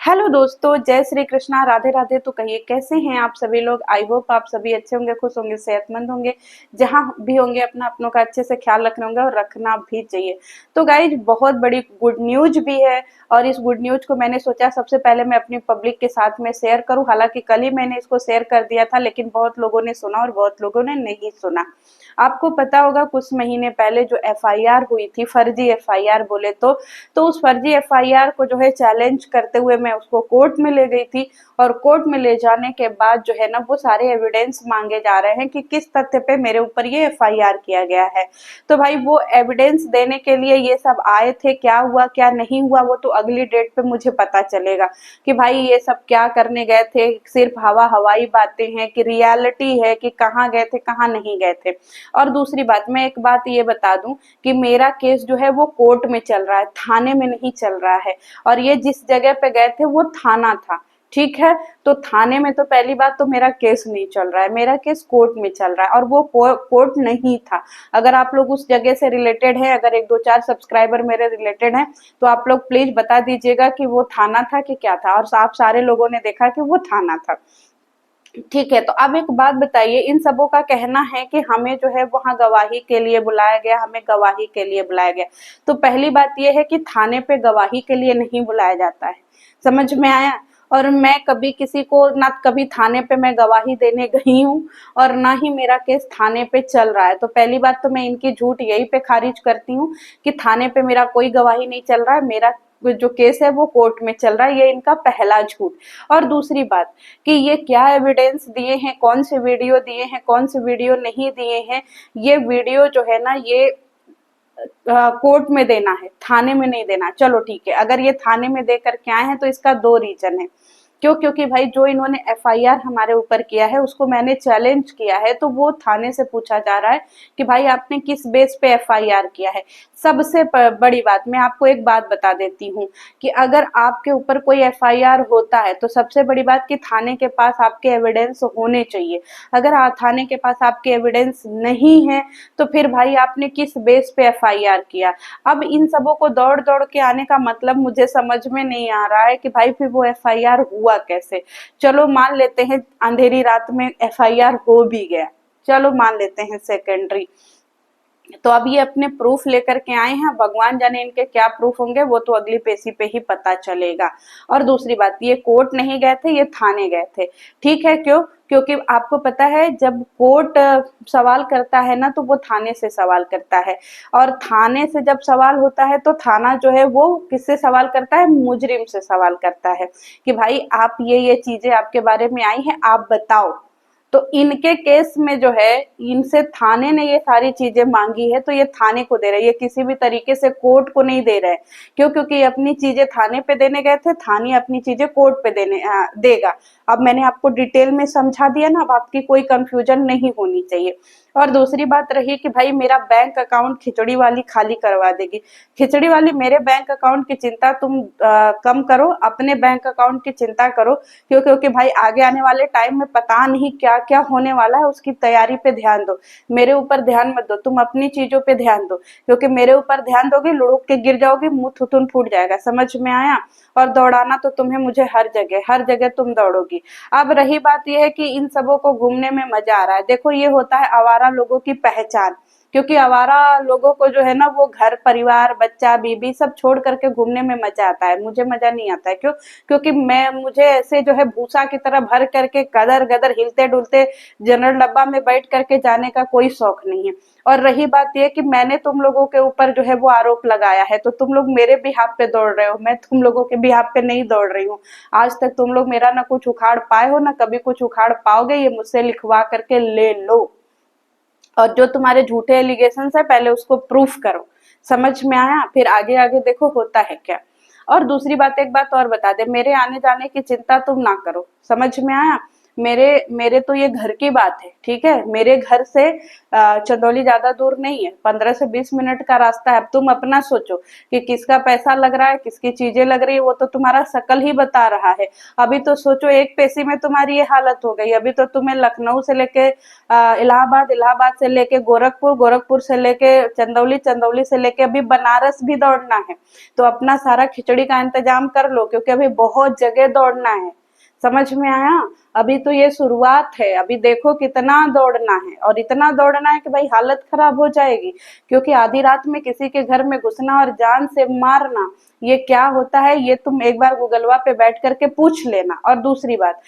Hello दोस्तों, जय श्री कृष्णा, राधे राधे। तो कहिए कैसे हैं आप सभी लोग। आई होप आप सभी अच्छे होंगे, खुश होंगे, सेहतमंद होंगे। जहां भी होंगे अपना अपनों का अच्छे से ख्याल रख रहे होंगे और रखना भी चाहिए। तो गाइज बहुत बड़ी गुड न्यूज भी है और इस गुड न्यूज को मैंने सोचा सबसे पहले मैं अपनी पब्लिक के साथ में शेयर करूं। हालांकि कल ही मैंने इसको शेयर कर दिया था, लेकिन बहुत लोगों ने सुना और बहुत लोगों ने नहीं सुना। आपको पता होगा कुछ महीने पहले जो एफआईआर हुई थी, फर्जी एफआईआर बोले तो उस फर्जी एफआईआर को जो है चैलेंज करते हुए मैं उसको कोर्ट में ले गई थी। और कोर्ट में ले जाने के बाद जो है ना वो सारे एविडेंस मांगे जा रहे हैं कि किस तथ्य पे मेरे ऊपर ये एफआईआर किया गया है। तो भाई वो एविडेंस देने के लिए ये सब आए थे। क्या हुआ क्या नहीं हुआ वो तो अगली डेट पे मुझे पता चलेगा कि भाई ये सब क्या करने गए थे, सिर्फ हवाई बातें हैं कि रियलिटी है कि कहाँ गए थे कहाँ नहीं गए थे। और दूसरी बात, मैं एक बात ये बता दूं कि मेरा केस जो है वो कोर्ट में चल रहा है, थाने में नहीं चल रहा है। और ये जिस जगह पे गए थे वो थाना था, ठीक है। तो थाने में तो पहली बात तो मेरा केस नहीं चल रहा है, मेरा केस कोर्ट में चल रहा है और वो कोर्ट नहीं था। अगर आप लोग उस जगह से रिलेटेड है, अगर एक दो चार सब्सक्राइबर मेरे रिलेटेड हैं तो आप लोग प्लीज बता दीजिएगा कि वो थाना था कि क्या था। और आप सारे लोगों ने देखा कि वो थाना था, ठीक है। तो अब एक बात बताइए, इन सबों का कहना है कि हमें जो है वहां गवाही के लिए बुलाया गया, हमें गवाही के लिए बुलाया गया। तो पहली बात यह है कि थाने पे गवाही के लिए नहीं बुलाया जाता है, समझ में आया। और मैं कभी किसी को ना कभी थाने पे मैं गवाही देने गई हूँ और ना ही मेरा केस थाने पे चल रहा है। तो पहली बात तो मैं इनकी झूठ यही पे खारिज करती हूँ कि थाने पे मेरा कोई गवाही नहीं चल रहा है, मेरा जो केस है वो कोर्ट में चल रहा है। ये इनका पहला झूठ। और दूसरी बात कि ये क्या एविडेंस दिए हैं, कौन से वीडियो दिए हैं, कौन से वीडियो नहीं दिए हैं। ये वीडियो जो है ना ये कोर्ट में देना है, थाने में नहीं देना। चलो ठीक है, अगर ये थाने में देकर के आए हैं तो इसका दो रीजन है। क्यों? क्योंकि भाई जो इन्होंने एफआईआर हमारे ऊपर किया है उसको मैंने चैलेंज किया है, तो वो थाने से पूछा जा रहा है कि भाई आपने किस बेस पे एफआईआर किया है। सबसे बड़ी बात मैं आपको एक बात बता देती हूँ कि अगर आपके ऊपर कोई एफआईआर होता है तो सबसे बड़ी बात कि थाने के पास आपके एविडेंस होने चाहिए। अगर थाने के पास आपके एविडेंस नहीं है तो फिर भाई आपने किस बेस पे एफआईआर किया। अब इन सबों को दौड़ दौड़ के आने का मतलब मुझे समझ में नहीं आ रहा है कि भाई फिर वो एफआईआर हुआ कैसे। चलो मान लेते हैं अंधेरी रात में एफआईआर हो भी गया, चलो मान लेते हैं सेकेंडरी। तो अब ये अपने प्रूफ लेकर के आए हैं, भगवान जाने इनके क्या प्रूफ होंगे, वो तो अगली पेशी पे ही पता चलेगा। और दूसरी बात, ये कोर्ट नहीं गए थे, ये थाने गए थे, ठीक है। क्यों? क्योंकि आपको पता है जब कोर्ट सवाल करता है ना तो वो थाने से सवाल करता है। और थाने से जब सवाल होता है तो थाना जो है वो किससे सवाल करता है? मुजरिम से सवाल करता है कि भाई आप ये चीजें आपके बारे में आई हैं, आप बताओ। तो इनके केस में जो है इनसे थाने ने ये सारी चीजें मांगी है तो ये थाने को दे रहे हैं, ये किसी भी तरीके से कोर्ट को नहीं दे रहे। क्यों? क्योंकि ये अपनी चीजें थाने पे देने गए थे, थाने अपनी चीजें कोर्ट पे देगा। अब मैंने आपको डिटेल में समझा दिया ना, अब आपकी कोई कंफ्यूजन नहीं होनी चाहिए। और दूसरी बात रही कि भाई मेरा बैंक अकाउंट खिचड़ी वाली खाली करवा देगी। खिचड़ी वाली मेरे बैंक अकाउंट की चिंता तुम कम करो, अपने बैंक अकाउंट की चिंता करो। क्यों? क्योंकि भाई आगे आने वाले टाइम में पता नहीं क्या क्या होने वाला है, उसकी तैयारी पे ध्यान दो। मेरे ऊपर ध्यान मत दो, तुम अपनी चीजों पे ध्यान दो। क्योंकि मेरे ऊपर ध्यान दोगे लुढ़क के गिर जाओगे, मुंह थुथुन फूट जाएगा, समझ में आया। और दौड़ाना तो तुम्हें मुझे हर जगह तुम दौड़ोगी। अब रही बात यह है कि इन सबों को घूमने में मजा आ रहा है। देखो ये होता है आवारा लोगों की पहचान। क्योंकि आवारा लोगों को जो है ना वो घर परिवार बच्चा बीबी सब छोड़ करके घूमने में मजा आता है, मुझे मजा नहीं आता है। क्यों? क्योंकि मुझे ऐसे जो है भूसा की तरह भर करके गदर गदर हिलते डुलते जनरल डब्बा में बैठ करके जाने का कोई शौक नहीं है। और रही बात यह कि मैंने तुम लोगों के ऊपर जो है वो आरोप लगाया है तो तुम लोग मेरे बिहाफ पे दौड़ रहे हो, मैं तुम लोगों के बिहाफ पे नहीं दौड़ रही हूँ। आज तक तुम लोग मेरा ना कुछ उखाड़ पाए हो ना कभी कुछ उखाड़ पाओगे, ये मुझसे लिखवा करके ले लो। और जो तुम्हारे झूठे एलिगेशन है पहले उसको प्रूफ करो, समझ में आया। फिर आगे आगे देखो होता है क्या। और दूसरी बात, एक बात और बता दे, मेरे आने जाने की चिंता तुम ना करो, समझ में आया। मेरे मेरे तो ये घर की बात है, ठीक है। मेरे घर से चंदौली ज्यादा दूर नहीं है, 15 से 20 मिनट का रास्ता है। अब तुम अपना सोचो कि किसका पैसा लग रहा है, किसकी चीजें लग रही है, वो तो तुम्हारा शकल ही बता रहा है। अभी तो सोचो एक पैसे में तुम्हारी ये हालत हो गई। अभी तो तुम्हें लखनऊ से लेके इलाहाबाद, इलाहाबाद से लेके गोरखपुर, गोरखपुर से लेके चंदौली, चंदौली से लेके अभी बनारस भी दौड़ना है। तो अपना सारा खिचड़ी का इंतजाम कर लो, क्योंकि अभी बहुत जगह दौड़ना है। समझ में आया? अभी तो ये शुरुआत है, अभी देखो कितना दौड़ना है, और इतना दौड़ना है कि भाई हालत खराब हो जाएगी। क्योंकि आधी रात में किसी के घर में घुसना और जान से मारना, ये क्या होता है ये तुम एक बार गूगलवा पे बैठ करके पूछ लेना। और दूसरी बात,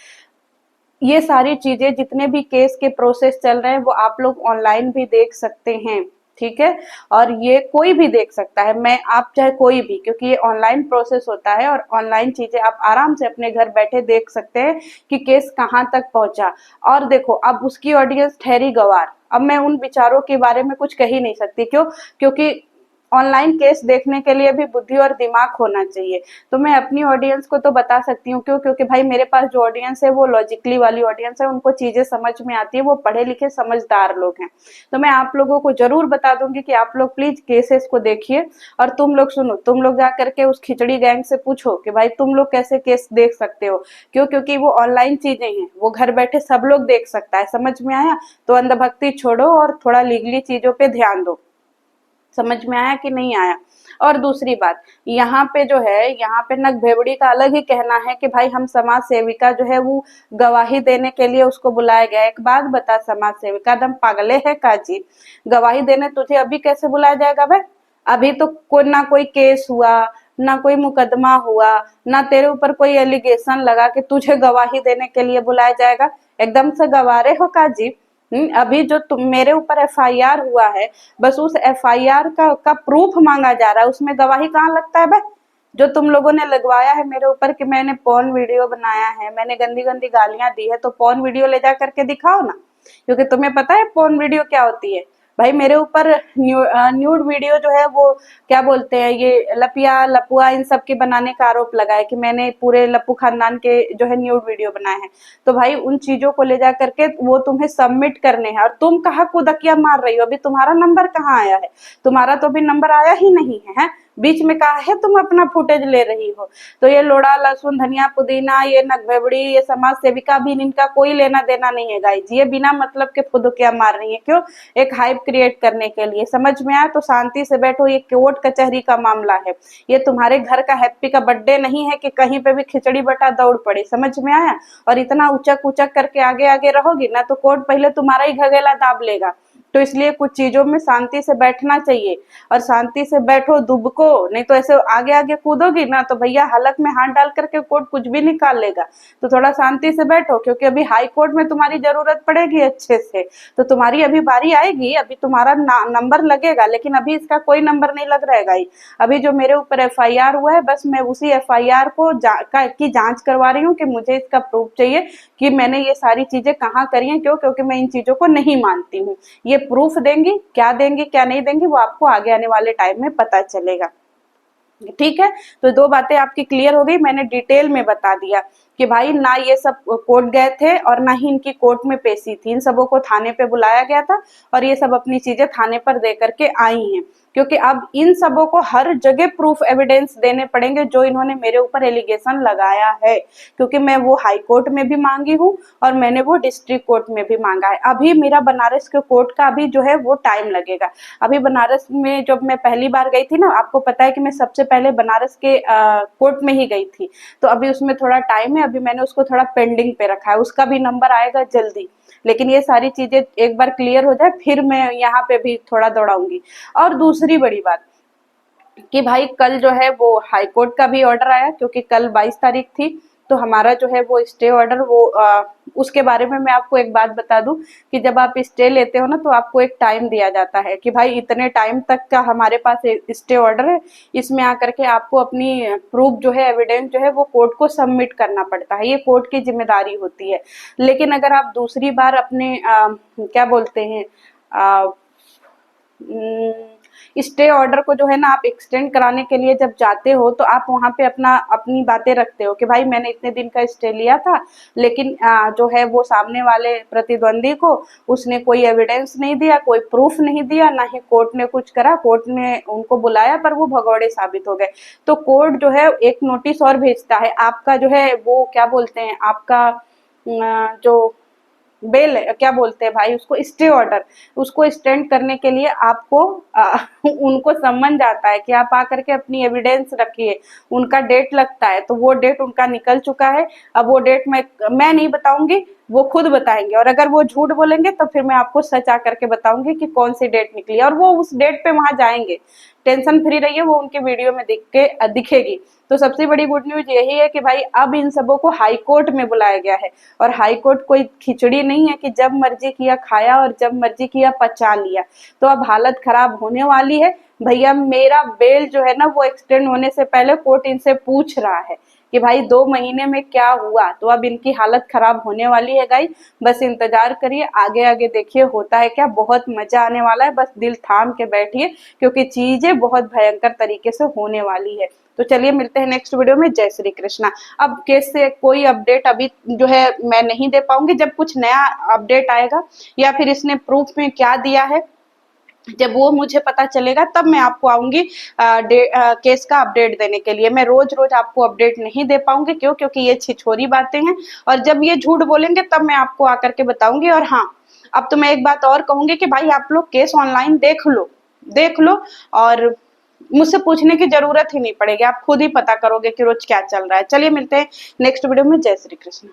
ये सारी चीजें जितने भी केस के प्रोसेस चल रहे हैं वो आप लोग ऑनलाइन भी देख सकते हैं, ठीक है। और ये कोई भी देख सकता है, मैं आप चाहे कोई भी, क्योंकि ये ऑनलाइन प्रोसेस होता है और ऑनलाइन चीजें आप आराम से अपने घर बैठे देख सकते हैं कि केस कहाँ तक पहुंचा। और देखो अब उसकी ऑडियंस ठहरी गवार, अब मैं उन विचारों के बारे में कुछ कह ही नहीं सकती। क्यों? क्योंकि ऑनलाइन केस देखने के लिए भी बुद्धि और दिमाग होना चाहिए। तो मैं अपनी ऑडियंस को तो बता सकती हूँ। क्यों? क्योंकि भाई मेरे पास जो ऑडियंस है वो लॉजिकली वाली ऑडियंस है, उनको चीजें समझ में आती है, वो पढ़े लिखे समझदार लोग हैं। तो मैं आप लोगों को जरूर बता दूंगी कि आप लोग प्लीज केसेस को देखिए। और तुम लोग सुनो, तुम लोग जा करके उस खिचड़ी गैंग से पूछो कि भाई तुम लोग कैसे केस देख सकते हो। क्यों? क्योंकि वो ऑनलाइन चीजें हैं, वो घर बैठे सब लोग देख सकता है। समझ में आया? तो अंधभक्ति छोड़ो और थोड़ा लीगली चीजों पे ध्यान दो। समझ में आया कि नहीं आया? और दूसरी बात, यहाँ पे जो है, यहाँ पे नग भेबड़ी का अलग ही कहना है कि भाई हम समाज सेविका जो है वो गवाही देने के लिए उसको बुलाया गया। एक बात बता समाज सेविका, दम पागले है काजी? गवाही देने तुझे अभी कैसे बुलाया जाएगा भाई? अभी तो कोई ना कोई केस हुआ, ना कोई मुकदमा हुआ, ना तेरे ऊपर कोई एलिगेशन लगा कि तुझे गवाही देने के लिए बुलाया जाएगा। एकदम से गवारे हो काजी? अभी जो तुम मेरे ऊपर एफआईआर हुआ है, बस उस एफआईआर का प्रूफ मांगा जा रहा है, उसमें गवाही कहाँ लगता है भाई? जो तुम लोगों ने लगवाया है मेरे ऊपर कि मैंने पॉर्न वीडियो बनाया है, मैंने गंदी गंदी गालियां दी है, तो पॉर्न वीडियो ले जा करके दिखाओ ना। क्योंकि तुम्हें पता है पॉर्न वीडियो क्या होती है। भाई मेरे ऊपर न्यूड वीडियो जो है वो क्या बोलते हैं, ये लपिया लपुआ इन सब के बनाने का आरोप लगा है कि मैंने पूरे लप्पू खानदान के जो है न्यूड वीडियो बनाए हैं। तो भाई उन चीजों को ले जा करके वो तुम्हें सबमिट करने हैं, और तुम कहाँ कुदकिया मार रही हो? अभी तुम्हारा नंबर कहाँ आया है? तुम्हारा तो अभी नंबर आया ही नहीं है। बीच में कहा है तुम अपना फुटेज ले रही हो। तो ये लोड़ा लहसुन धनिया पुदीना, ये नगभेबड़ी, ये समाज सेविका भी इनका कोई लेना देना नहीं है गाइज। ये बिना मतलब के फुदकिया मार रही है। क्यों? एक हाइप क्रिएट करने के लिए। समझ में आया? तो शांति से बैठो, ये कोर्ट कचहरी का मामला है। ये तुम्हारे घर का हैप्पी का बर्थडे नहीं है कि कहीं पे भी खिचड़ी बटा दौड़ पड़े। समझ में आया? और इतना उचक उचक करके आगे आगे रहोगी ना तो कोर्ट पहले तुम्हारा ही घगेला दाब लेगा। तो इसलिए कुछ चीजों में शांति से बैठना चाहिए, और शांति से बैठो दुबको, नहीं तो ऐसे आगे आगे कूदोगी ना तो भैया हलक में हाथ डाल करके कोर्ट कुछ भी निकाल लेगा। तो थोड़ा शांति से बैठो, क्योंकि अभी हाई कोर्ट में तुम्हारी जरूरत पड़ेगी अच्छे से। तो तुम्हारी अभी बारी आएगी, अभी तुम्हारा नंबर लगेगा, लेकिन अभी इसका कोई नंबर नहीं लग रहेगा ही। अभी जो मेरे ऊपर एफआईआर हुआ है, बस मैं उसी एफआईआर को की जांच करवा रही हूँ कि मुझे इसका प्रूफ चाहिए कि मैंने ये सारी चीजें कहाँ करी हैं। क्यों? क्योंकि मैं इन चीजों को नहीं मानती हूँ। ये प्रूफ देंगी, क्या देंगी क्या नहीं देंगी वो आपको आगे आने वाले टाइम में पता चलेगा। ठीक है? तो दो बातें आपकी क्लियर हो गई। मैंने डिटेल में बता दिया कि भाई ना ये सब कोर्ट गए थे और ना ही इनकी कोर्ट में पेशी थी। इन सबों को थाने पे बुलाया गया था और ये सब अपनी चीजें थाने पर दे करके आई हैं। क्योंकि अब इन सबों को हर जगह प्रूफ एविडेंस देने पड़ेंगे जो इन्होंने मेरे ऊपर एलिगेशन लगाया है। क्योंकि मैं वो हाई कोर्ट में भी मांगी हूँ और मैंने वो डिस्ट्रिक्ट कोर्ट में भी मांगा है। अभी मेरा बनारस के कोर्ट का अभी जो है वो टाइम लगेगा। अभी बनारस में जब मैं पहली बार गई थी ना, आपको पता है कि मैं सबसे पहले बनारस के कोर्ट में ही गई थी। तो अभी उसमें थोड़ा टाइम है, अभी मैंने उसको थोड़ा पेंडिंग पे रखा है, उसका भी नंबर आएगा जल्दी। लेकिन ये सारी चीजें एक बार क्लियर हो जाए फिर मैं यहाँ पे भी थोड़ा दौड़ाऊंगी। और दूसरी बड़ी बात कि भाई कल जो है वो हाई कोर्ट का भी ऑर्डर आया, क्योंकि कल 22 तारीख थी। तो हमारा जो है वो स्टे ऑर्डर वो उसके बारे में मैं आपको एक बात बता दूं कि जब आप स्टे लेते हो ना तो आपको एक टाइम दिया जाता है कि भाई इतने टाइम तक का हमारे पास स्टे ऑर्डर है, इसमें आकर के आपको अपनी प्रूफ जो है एविडेंस जो है वो कोर्ट को सबमिट करना पड़ता है। ये कोर्ट की जिम्मेदारी होती है। लेकिन अगर आप दूसरी बार अपने क्या बोलते हैं स्टे ऑर्डर को जो है ना आप एक्सटेंड कराने के लिए जब जाते हो तो आप वहाँ पे अपनी बातें रखते हो कि भाई मैंने इतने दिन का स्टे लिया था, लेकिन जो है वो सामने वाले प्रतिद्वंदी को उसने कोई एविडेंस नहीं दिया, कोई प्रूफ नहीं दिया, ना ही कोर्ट ने कुछ करा, कोर्ट ने उनको बुलाया पर वो भगौड़े साबित हो गए। तो कोर्ट जो है एक नोटिस और भेजता है, आपका जो है वो क्या बोलते हैं, आपका जो बेल क्या बोलते हैं भाई उसको, स्टे ऑर्डर, उसको एक्सटेंड करने के लिए आपको उनको सम्मन जाता है कि आप आकर के अपनी एविडेंस रखिए। उनका डेट लगता है, तो वो डेट उनका निकल चुका है। अब वो डेट मैं नहीं बताऊंगी, वो खुद बताएंगे, और अगर वो झूठ बोलेंगे तो फिर मैं आपको सच आकर के बताऊंगी कि कौन सी डेट निकली है, और वो उस डेट पे वहां जाएंगे। टेंशन फ्री रहिए, वो उनके वीडियो में दिखेगी। तो सबसे बड़ी गुड न्यूज यही है कि भाई अब इन सबों को हाई कोर्ट में बुलाया गया है, और हाई कोर्ट कोई खिचड़ी नहीं है कि जब मर्जी किया खाया और जब मर्जी किया पचा लिया। तो अब हालत खराब होने वाली है भैया। मेरा बेल जो है ना वो एक्सटेंड होने से पहले कोर्ट इनसे पूछ रहा है कि भाई 2 महीने में क्या हुआ। तो अब इनकी हालत खराब होने वाली है गाइस, बस इंतजार करिए, आगे आगे देखिए होता है क्या। बहुत मजा आने वाला है, बस दिल थाम के बैठिए क्योंकि चीजें बहुत भयंकर तरीके से होने वाली है। तो चलिए मिलते हैं नेक्स्ट वीडियो में। जय श्री कृष्णा। अब केस से कोई अपडेट अभी जो है मैं नहीं दे पाऊंगी, जब कुछ नया अपडेट आएगा या फिर इसने प्रूफ में क्या दिया है जब वो मुझे पता चलेगा तब मैं आपको आऊंगी केस का अपडेट देने के लिए। मैं रोज रोज आपको अपडेट नहीं दे पाऊंगी, क्योंकि ये छिछोरी बातें हैं, और जब ये झूठ बोलेंगे तब मैं आपको आकर के बताऊंगी। और हाँ, अब तो मैं एक बात और कहूंगी कि भाई आप लोग केस ऑनलाइन देख लो, और मुझसे पूछने की जरूरत ही नहीं पड़ेगी, आप खुद ही पता करोगे कि रोज क्या चल रहा है। चलिए मिलते हैं नेक्स्ट वीडियो में। जय श्री कृष्ण।